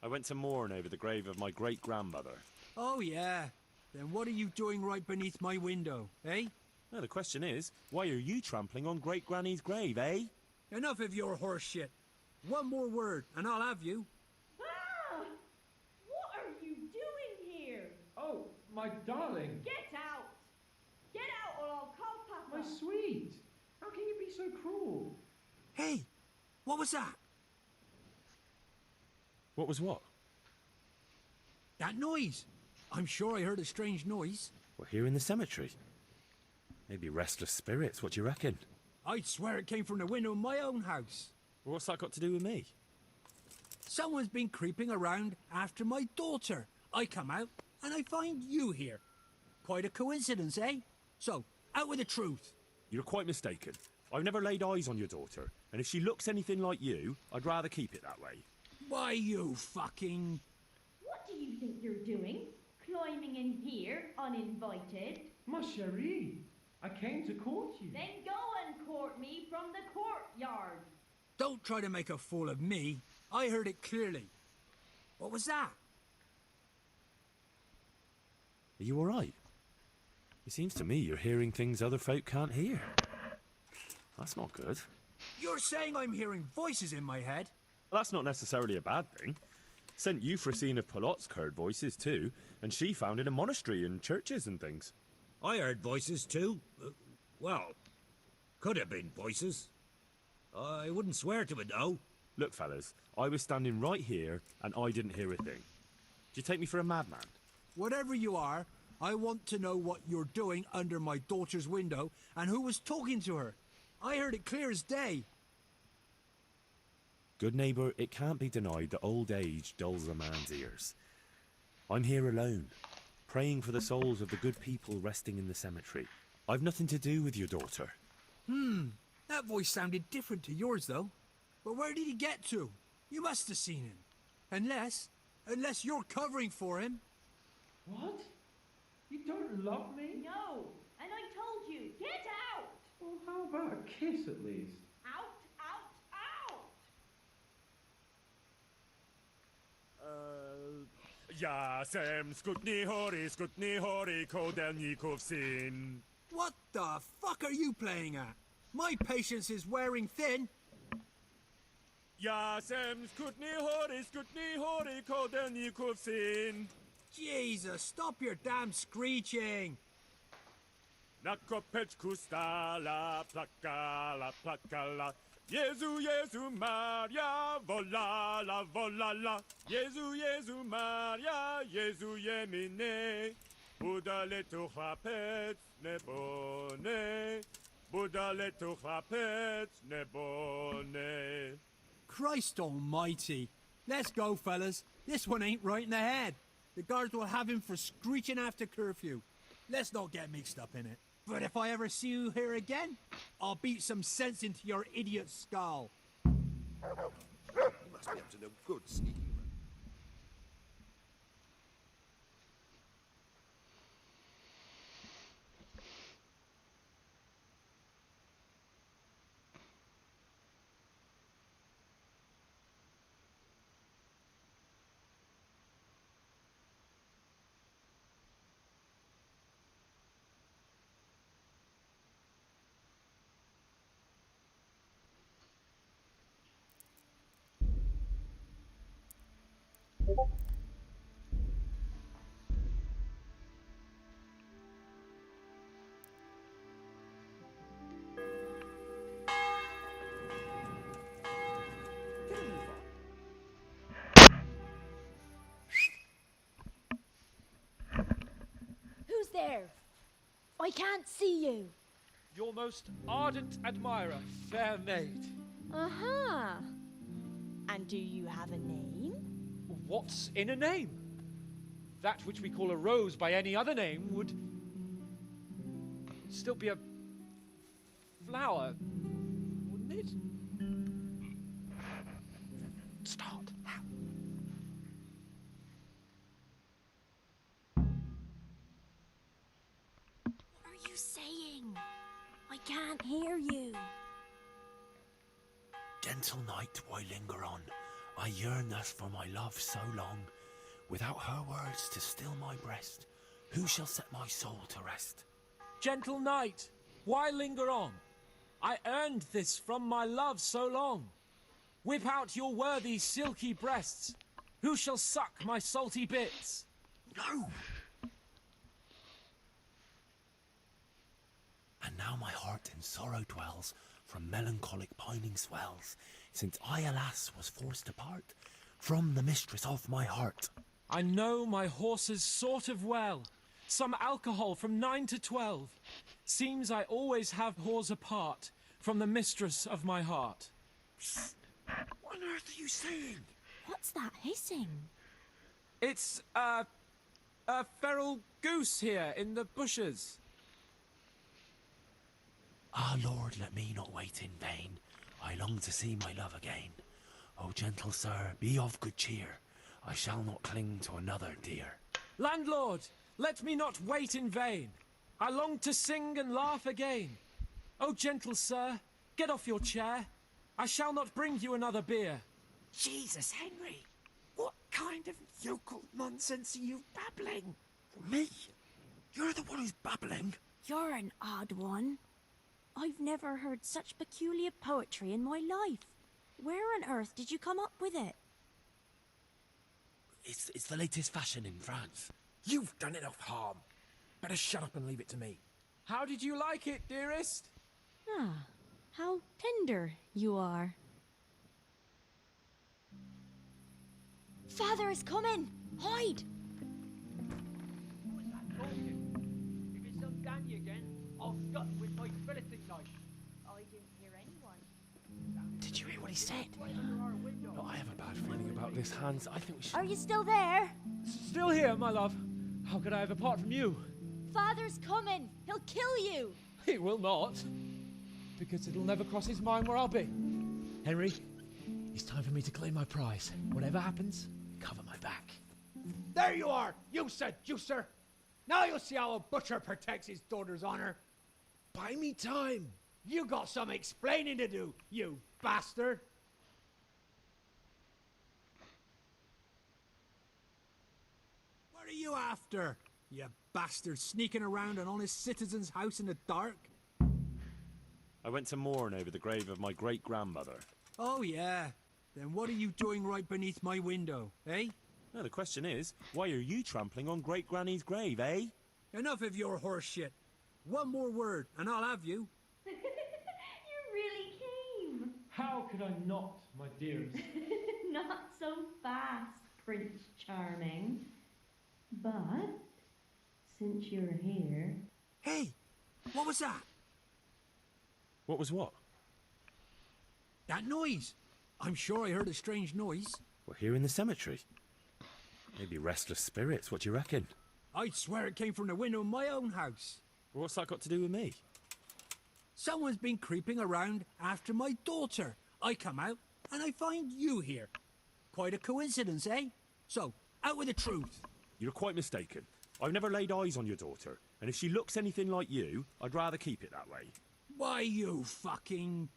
S3: I went to mourn over the grave of my great-grandmother.
S4: Oh, yeah. Then what are you doing right beneath my window, eh?
S3: No, the question is, why are you trampling on great-granny's grave, eh?
S4: Enough of your horse shit. One more word, and I'll have you.
S16: Ah! What are you doing here?
S10: Oh, my darling.
S16: Get out! Get out or I'll call Papa!
S10: My sweet. How can you be so cruel?
S4: Hey, what was that?
S3: What was what?
S4: That noise. I'm sure I heard a strange noise.
S3: We're here in the cemetery. Maybe restless spirits, what do you reckon?
S4: I'd swear it came from the window of my own house.
S3: Well, what's that got to do with me?
S4: Someone's been creeping around after my daughter. I come out, and I find you here. Quite a coincidence, eh? So, out with the truth.
S3: You're quite mistaken. I've never laid eyes on your daughter, and if she looks anything like you, I'd rather keep it that way.
S4: Why, you fucking...
S16: What do you think you're doing? Climbing in here, uninvited?
S10: Ma chérie, I came to court you.
S16: Then go and court me from the courtyard.
S4: Don't try to make a fool of me. I heard it clearly. What was that?
S3: Are you alright? It seems to me you're hearing things other folk can't hear. That's not good.
S4: You're saying I'm hearing voices in my head?
S3: Well, that's not necessarily a bad thing. St. Euphrosyne of Polotsk heard voices too, and she founded a monastery and churches and things.
S17: I heard voices too. Well, could have been voices. I wouldn't swear to it though.
S3: Look, fellas, I was standing right here and I didn't hear a thing. Do you take me for a madman?
S4: Whatever you are, I want to know what you're doing under my daughter's window and who was talking to her. I heard it clear as day.
S3: Good neighbour, it can't be denied that old age dulls a man's ears. I'm here alone, praying for the souls of the good people resting in the cemetery. I've nothing to do with your daughter.
S4: That voice sounded different to yours, though. But where did he get to? You must have seen him. Unless you're covering for him.
S10: What? You don't love me?
S16: No, and I told you, get out!
S10: Well, how about a kiss at least?
S16: Out, out, out!
S3: Yasem skutni hori kodelnikov sin.
S4: What the fuck are you playing at? My patience is wearing thin.
S3: Yasem skutni hori kodelnikov sin.
S4: Jesus, stop your damn screeching.
S3: Nakopeczku stala, plakala. Jezu, Jezu, Maria, volala, volala. Jezu, Jezu, Maria, Jezu, jemine. Budale tu chlapec, nebo ne. Budale tu chlapec, nebo ne.
S4: Christ almighty. Let's go, fellas. This one ain't right in the head. The guards will have him for screeching after curfew. Let's not get mixed up in it. But if I ever see you here again, I'll beat some sense into your idiot skull.
S13: You must be up to no good, sneaky one.
S11: Who's there? I can't see you.
S15: Your most ardent admirer, fair maid.
S11: Uh-huh. And do you have a name?
S15: What's in a name? That which we call a rose by any other name would still be a flower, wouldn't it? Start.
S11: What are you saying? I can't hear you.
S14: Gentle night, why linger on? I yearn thus for my love so long. Without her words to still my breast, who shall set my soul to rest?
S15: Gentle night, why linger on? I earned this from my love so long. Whip out your worthy silky breasts. Who shall suck my salty bits?
S14: No! And now my heart in sorrow dwells, from melancholic pining swells, since I, alas, was forced to part from the mistress of my heart.
S15: I know my horses sort of well. Some alcohol from 9 to 12. Seems I always have whores apart from the mistress of my heart.
S14: What on earth are you saying?
S11: What's that hissing?
S15: It's a feral goose here in the bushes.
S14: Ah, Lord, let me not wait in vain. I long to see my love again. O gentle sir, be of good cheer. I shall not cling to another dear.
S15: Landlord, let me not wait in vain. I long to sing and laugh again. Oh, gentle sir, get off your chair. I shall not bring you another beer.
S14: Jesus, Henry! What kind of yokel nonsense are you babbling? Me? You're the one who's babbling?
S11: You're an odd one. I've never heard such peculiar poetry in my life. Where on earth did you come up with it?
S14: It's the latest fashion in France. You've done enough harm. Better shut up and leave it to me.
S15: How did you like it, dearest?
S11: Ah, how tender you are. Father is coming! Hide!
S10: Who's that talking? If it's some Danny again, I'll gut with my filleting knife.
S16: I didn't hear anyone.
S14: Did you hear what he said? No, I have a bad feeling about this, Hans. I think we should...
S11: Are you still there?
S15: Still here, my love. How could I have apart from you?
S11: Father's coming! He'll kill you!
S15: He will not. Because it'll never cross his mind where I'll be. Henry, it's time for me to claim my prize. Whatever happens, cover my back.
S4: There you are, you seducer! Now you'll see how a butcher protects his daughter's honor.
S14: Buy me time.
S4: You got some explaining to do, you bastard! What are you after, you bastard sneaking around an honest citizen's house in the dark?
S3: I went to mourn over the grave of my great-grandmother.
S4: Oh, yeah. Then what are you doing right beneath my window, eh?
S3: No, the question is, why are you trampling on great-granny's grave, eh?
S4: Enough of your horse shit. One more word, and I'll have you.
S16: You really came.
S15: How could I not, my dearest?
S16: Not so fast, Prince Charming. But, since you're here...
S4: Hey, what was that?
S3: What was what?
S4: That noise. I'm sure I heard a strange noise.
S3: We're here in the cemetery. Maybe restless spirits, what do you reckon?
S4: I'd swear it came from the window of my own house.
S3: Well, what's that got to do with me?
S4: Someone's been creeping around after my daughter. I come out, and I find you here. Quite a coincidence, eh? So, out with the truth.
S3: You're quite mistaken. I've never laid eyes on your daughter, and if she looks anything like you, I'd rather keep it that way.
S4: Why, you fucking...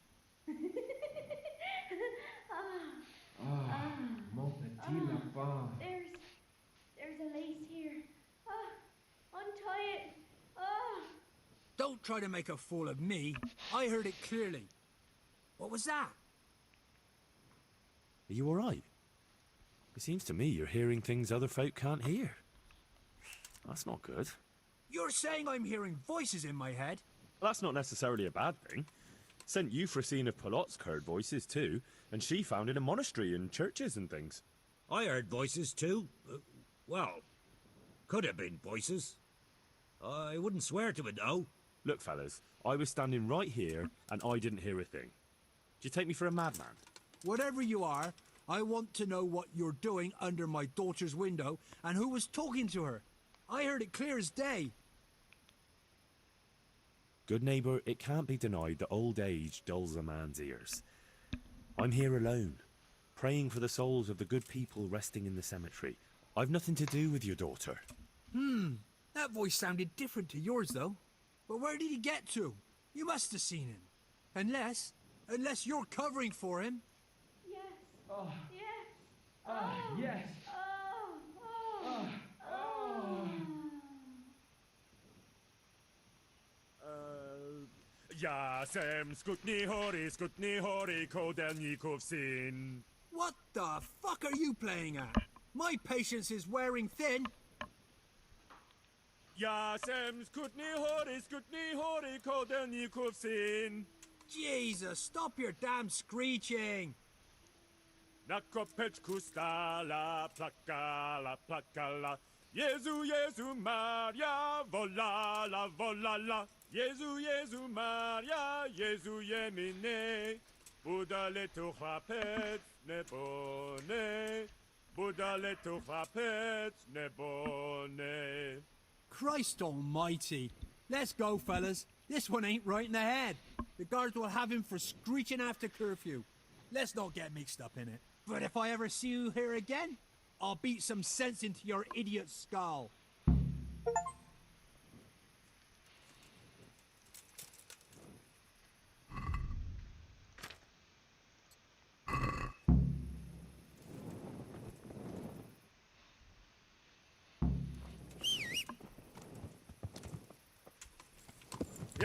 S15: Mon petit lapin.
S16: There's a lace here. Untie it.
S4: Don't try to make a fool of me. I heard it clearly. What was that?
S3: Are you all right? It seems to me you're hearing things other folk can't hear. That's not good.
S4: You're saying I'm hearing voices in my head?
S3: Well, that's not necessarily a bad thing. Sent Euphrosyne of Polotsk heard voices too, and she founded a monastery and churches and things.
S17: I heard voices too. Well, could have been voices. I wouldn't swear to it though.
S3: Look, fellas, I was standing right here and I didn't hear a thing. Do you take me for a madman?
S4: Whatever you are, I want to know what you're doing under my daughter's window and who was talking to her. I heard it clear as day.
S3: Good neighbour, it can't be denied that old age dulls a man's ears. I'm here alone, praying for the souls of the good people resting in the cemetery. I've nothing to do with your daughter.
S4: That voice sounded different to yours, though. But where did he get to? You must have seen him. Unless you're covering for him.
S16: Yes.
S15: Oh.
S16: Yes.
S15: Yes.
S3: Yasem skutni hori kodelnikov sin.
S4: What the fuck are you playing at? My patience is wearing thin.
S3: Yasem skutni hori kodelnikov sin.
S4: Jesus, stop your damn screeching.
S3: Nakopeczku stala plakala. Jezu Maria, volala, volala. Jezu Maria, Jezu Jemine. Budale tu chapec nebone. Budale tu chapec nebone.
S4: Christ almighty. Let's go, fellas. This one ain't right in the head. The guards will have him for screeching after curfew. Let's not get mixed up in it. But if I ever see you here again, I'll beat some sense into your idiot skull.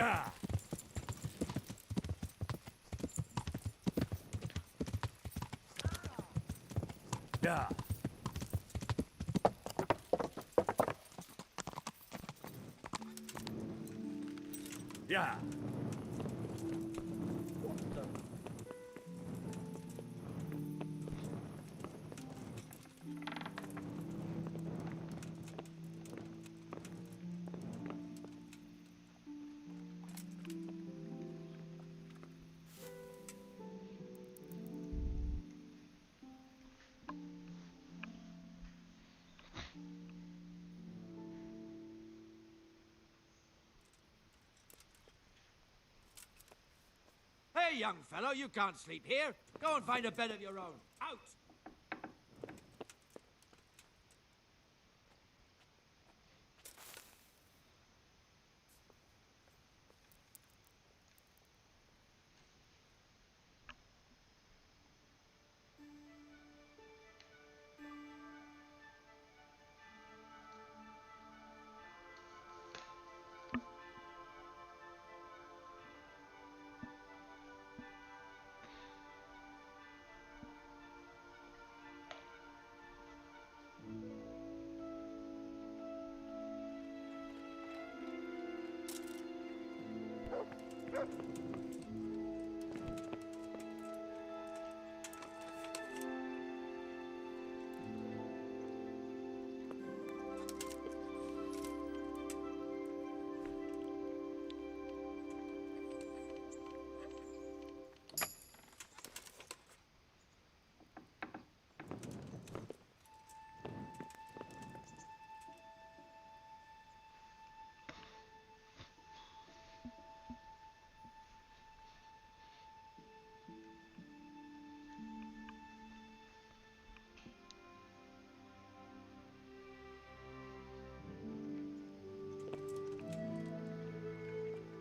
S14: Yeah. Yeah. Yeah.
S10: Hey, young fellow, you can't sleep here. Go and find a bed of your own. Out!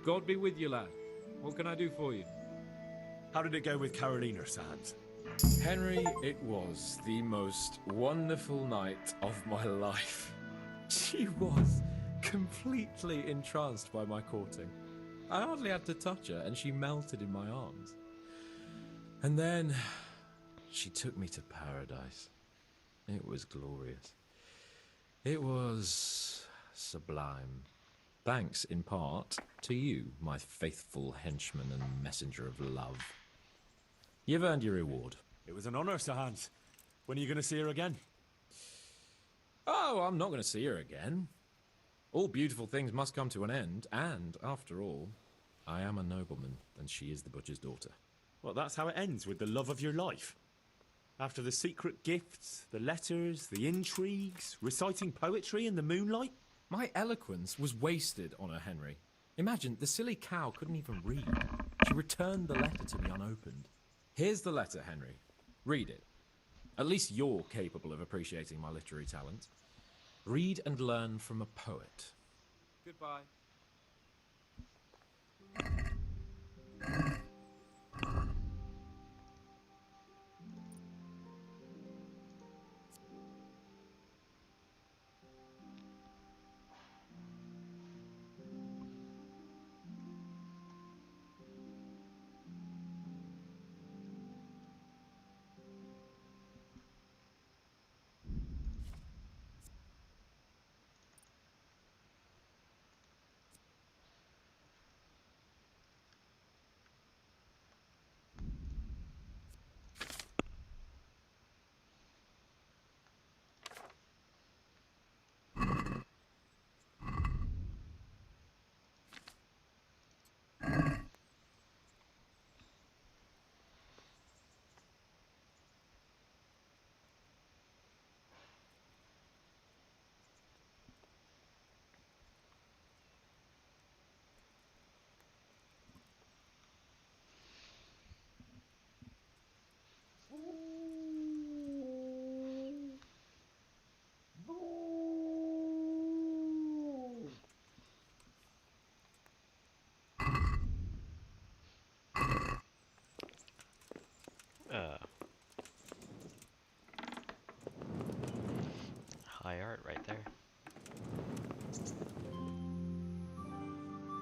S12: God be with you, lad. What can I do for you?
S3: How did it go with Carolina, Sans?
S12: Henry, it was the most wonderful night of my life. She was completely entranced by my courting. I hardly had to touch her, and she melted in my arms. And then she took me to paradise. It was glorious. It was sublime. Thanks, in part, to you, my faithful henchman and messenger of love. You've earned your reward.
S3: It was an honor, Sir Hans. When are you going to see her again?
S12: Oh, I'm not going to see her again. All beautiful things must come to an end, and, after all, I am a nobleman, and she is the butcher's daughter.
S3: Well, that's how it ends, with the love of your life. After the secret gifts, the letters, the intrigues, reciting poetry in the moonlight.
S12: My eloquence was wasted on her, Henry. Imagine, the silly cow couldn't even read. She returned the letter to me unopened. Here's the letter, Henry. Read it. At least you're capable of appreciating my literary talent. Read and learn from a poet.
S10: Goodbye.
S6: High art right there.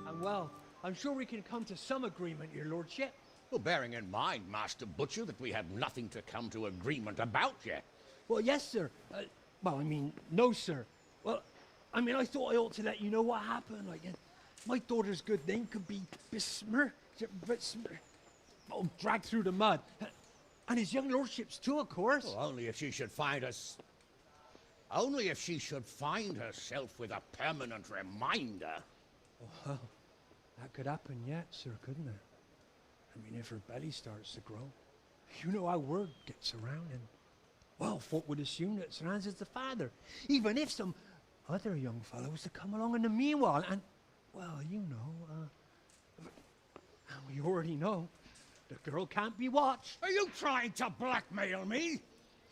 S4: And well, I'm sure we can come to some agreement, your lordship.
S13: Well, bearing in mind, Master Butcher, that we have nothing to come to agreement about yet.
S4: Well, yes, sir. Well, I mean, no, sir. Well, I mean, I thought I ought to let you know what happened. Like, my daughter's good name could be dragged through the mud. And his young lordship's too, of course.
S13: Well, only if she should find us. Only if she should find herself with a permanent reminder.
S4: Well, that could happen yet, sir, couldn't it? I mean, if her belly starts to grow. You know how word gets around, and, well, folk would assume that Sir Hans is the father, even if some other young fellow was to come along in the meanwhile, and, well, you know, and we already know, the girl can't be watched.
S13: Are you trying to blackmail me?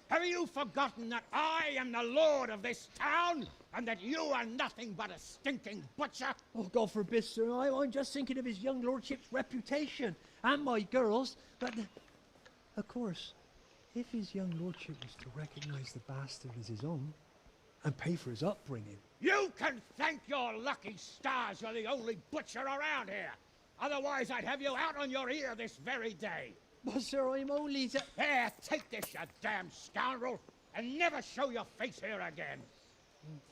S13: Have you forgotten that I am the lord of this town, and that you are nothing but a stinking butcher?
S4: Oh, God forbid, sir. I'm just thinking of his young lordship's reputation, and my girl's, but, of course, if his young lordship was to recognize the bastard as his own, and pay for his upbringing...
S13: You can thank your lucky stars you're the only butcher around here. Otherwise, I'd have you out on your ear this very day.
S4: Well, sir, I'm only...
S13: Here, take this, you damn scoundrel, and never show your face here again.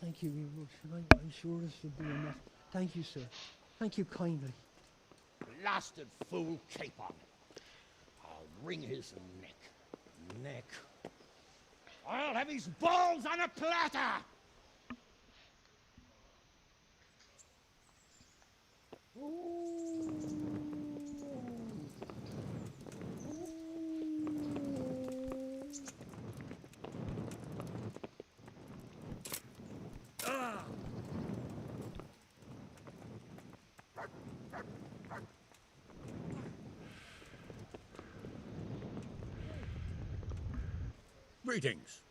S4: Thank you, your lordship. I'm sure this will be enough. Thank you, sir. Thank you kindly.
S13: Blasted fool, capon. I'll wring his neck. I'll have his balls on a platter!
S17: Greetings.